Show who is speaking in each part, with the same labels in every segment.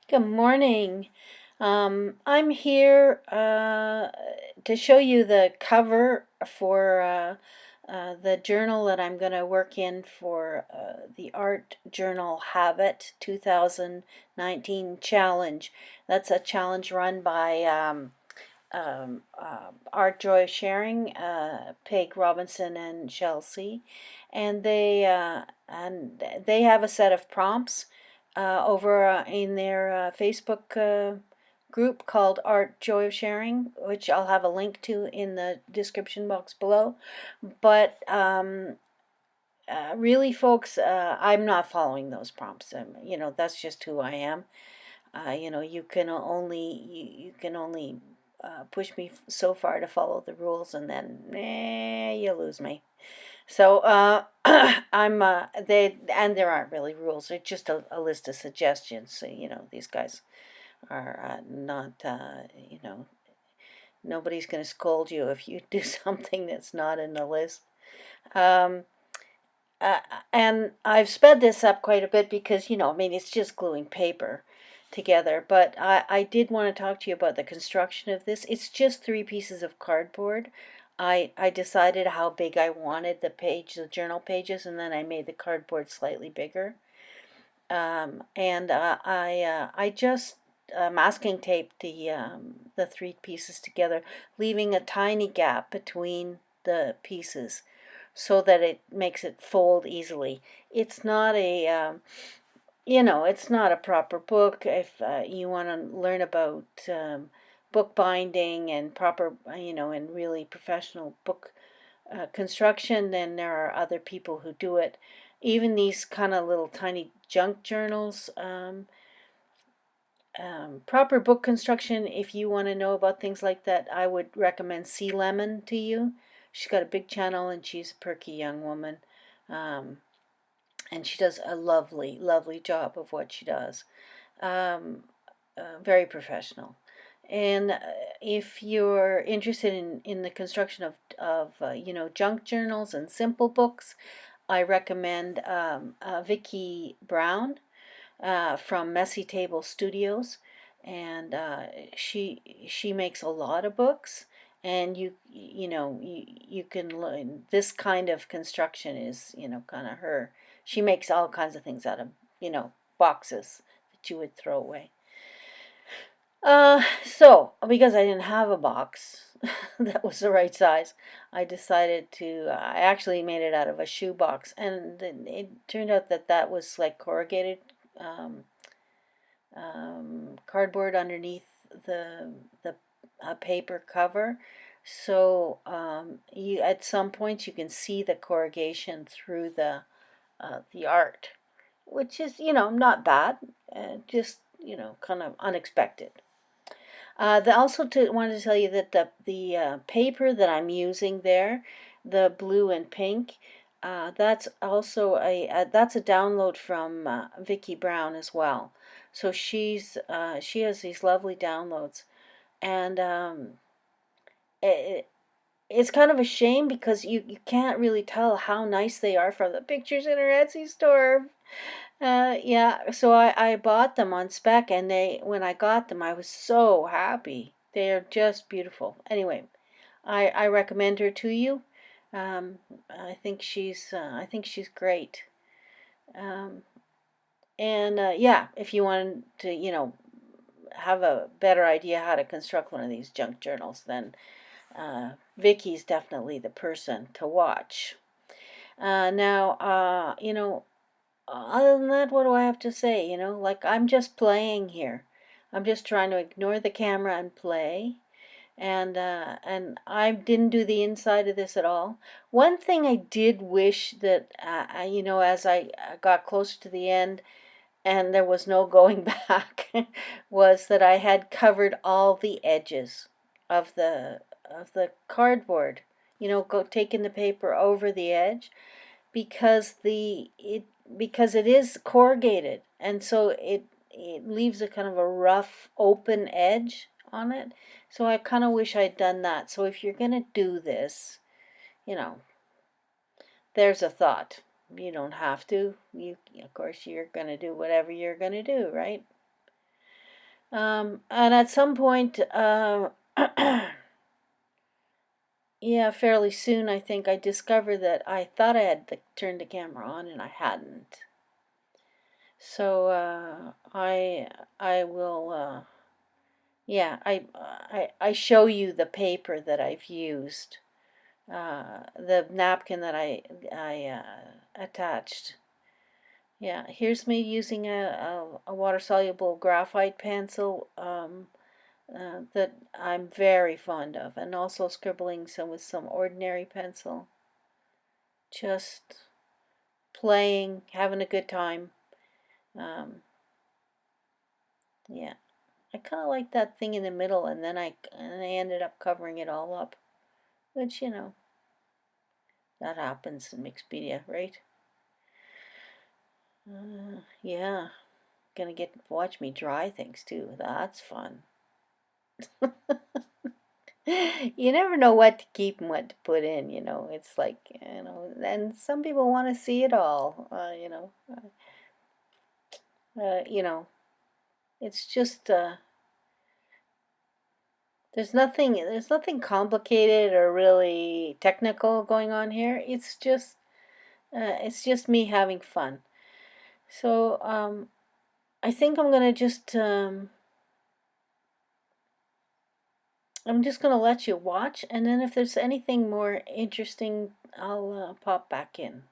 Speaker 1: Good morning. I'm here to show you the cover for the journal that I'm going to work in for the Art Journal Habit 2019 Challenge. That's a challenge run by Art Joy of Sharing, Peg Robinson and Chelsea, and they have a set of prompts over in their Facebook group called Art Joy of Sharing, which I'll have a link to in the description box below. But really, folks, I'm not following those prompts. That's just who I am. You can only push me so far to follow the rules, and then you lose me. So I'm there aren't really rules. They're just a list of suggestions. So these guys are not nobody's going to scold you if you do something that's not in the list. Um, uh, and I've sped this up quite a bit because it's just gluing paper together. But I did want to talk to you about the construction of this. It's just 3 pieces of cardboard. I decided how big I wanted the journal pages, and then I made the cardboard slightly bigger. And I just masking taped the 3 pieces together, leaving a tiny gap between the pieces so that it makes it fold easily. It's not it's not a proper book. If you want to learn about bookbinding and proper, and really professional book construction, then there are other people who do it. Even these kind of little tiny junk journals, proper book construction, if you want to know about things like that, I would recommend Sea Lemon to you. She's got a big channel and she's a perky young woman. Um, and she does a lovely, lovely job of what she does. Very professional. And if you're interested in the construction of junk journals and simple books, I recommend Vickie Brown from Messy Table Studios, and she makes a lot of books, and you can learn this kind of construction is kind of her. She makes all kinds of things out of boxes that you would throw away. So because I didn't have a box that was the right size, I decided I actually made it out of a shoe box, and it turned out that was like corrugated um, cardboard underneath the paper cover. So you at some points you can see the corrugation through the art, which is not bad, just kind of unexpected. Wanted to tell you that the paper that I'm using there, the blue and pink, that's also that's a download from Vickie Brown as well. So she has these lovely downloads, and it, it's kind of a shame because you can't really tell how nice they are from the pictures in her Etsy store. Yeah, so I bought them on spec, and when I got them, I was so happy. They are just beautiful. Anyway, I recommend her to you. I think she's great. Um, and yeah, if you want to have a better idea how to construct one of these junk journals, then Vickie's definitely the person to watch. Now, other than that, what do I have to say? Like I'm just playing here. I'm just trying to ignore the camera and play. And I didn't do the inside of this at all. One thing I did wish that as I got closer to the end and there was no going back, was that I had covered all the edges of the cardboard. Taking the paper over the edge because it is corrugated, and so it leaves a kind of a rough open edge on it. So I kind of wish I'd done that. So if you're going to do this, you know there's a thought. You don't have to. Of course, you're going to do whatever you're going to do, right? And at some point, yeah, fairly soon, I think I discovered that I thought I had turned the camera on and I hadn't. So I will yeah, I show you the paper that I've used, the napkin that I attached. Yeah, here's me using a water-soluble graphite pencil that I'm very fond of, and also scribbling some with some ordinary pencil. Just playing, having a good time. Um, yeah, I kind of like that thing in the middle, and then I ended up covering it all up, which that happens in Mixpedia, right? Yeah, gonna get to watch me dry things too. That's fun. You never know what to keep and what to put in, It's like, and some people want to see it all, uh, you know, it's just, there's nothing complicated or really technical going on here. It's just me having fun. So, I think I'm just gonna let you watch, and then if there's anything more interesting, I'll pop back in.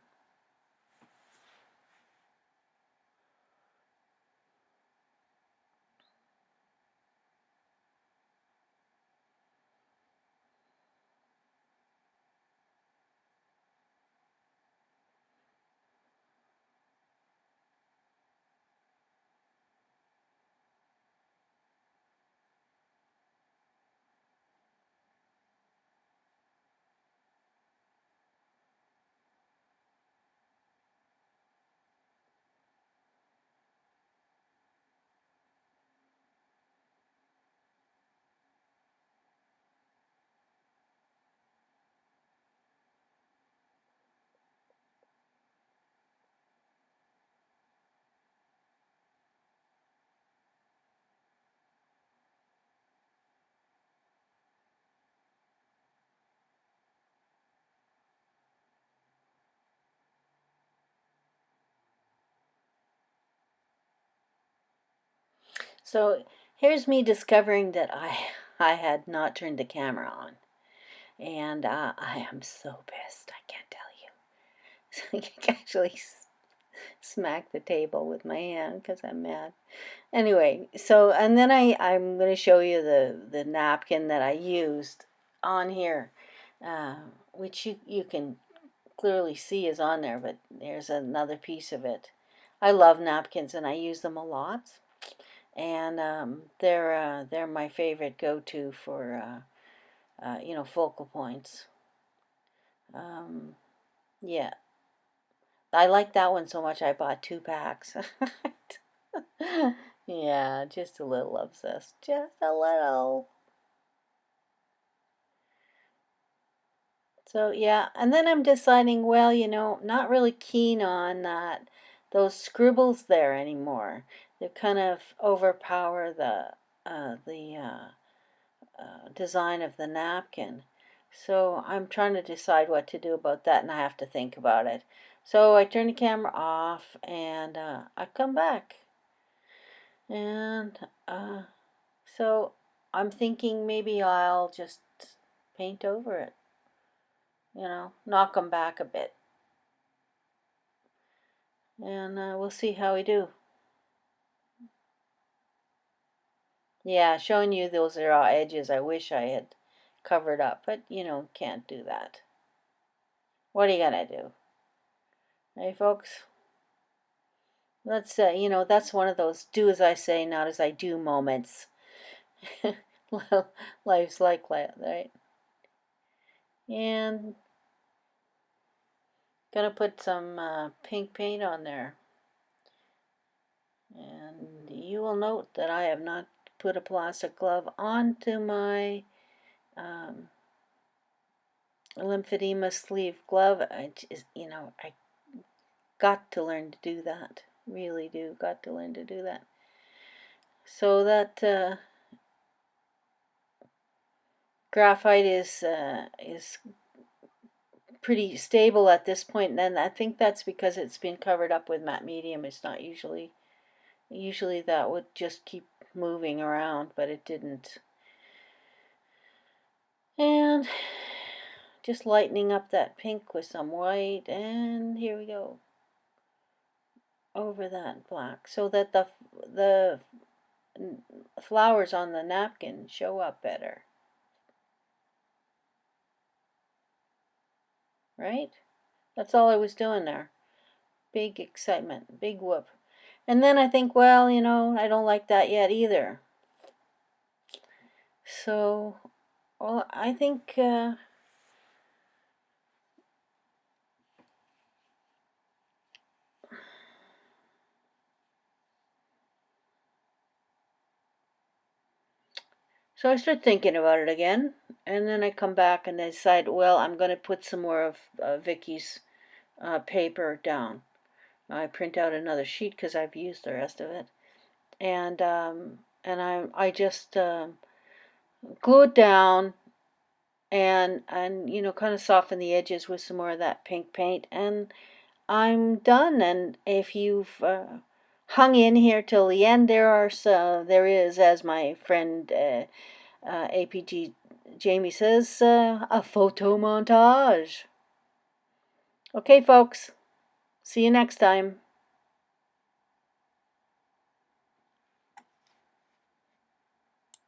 Speaker 1: So here's me discovering that I had not turned the camera on, and I am so pissed. I can't tell you. So I can actually smack the table with my hand because I'm mad. Anyway, so and then I'm going to show you the napkin that I used on here, uh, which you can clearly see is on there, but there's another piece of it. I love napkins and I use them a lot, and they're my favorite go-to for focal points. Um, yeah, I like that one so much I bought 2 packs. Yeah, just a little obsessed, just a little. So yeah, and then I'm deciding, well, not really keen on those scribbles there anymore. They kind of overpower the design of the napkin. So I'm trying to decide what to do about that, and I have to think about it. So I turn the camera off, and I come back, and so I'm thinking maybe I'll just paint over it, knock them back a bit, and we'll see how we do. Yeah, showing you those raw edges I wish I had covered up, but can't do that. What are you gonna do? Hey, folks? That's one of those do as I say, not as I do moments. Life's like that, right? And gonna put some pink paint on there. And you will note that I have not put a plastic glove onto my um, lymphedema sleeve glove. I got to learn to do that. Really do. Got to learn to do that. So that graphite is pretty stable at this point, and I think that's because it's been covered up with matte medium. It's not usually that would just keep moving around, but it didn't. And just lightening up that pink with some white, and here we go, over that black, so that the flowers on the napkin show up better, right? That's all I was doing there. Big excitement, big whoop. And then I think, well, I don't like that yet either. So, well, I think so I start thinking about it again, and then I come back and I decide, well, I'm going to put some more of Vickie's paper down. I print out another sheet because I've used the rest of it, and I just glue it down and kind of soften the edges with some more of that pink paint, and I'm done. And if you've hung in here till the end, there is, as my friend APG Jamie says, a photo montage. Okay, folks, see you next time.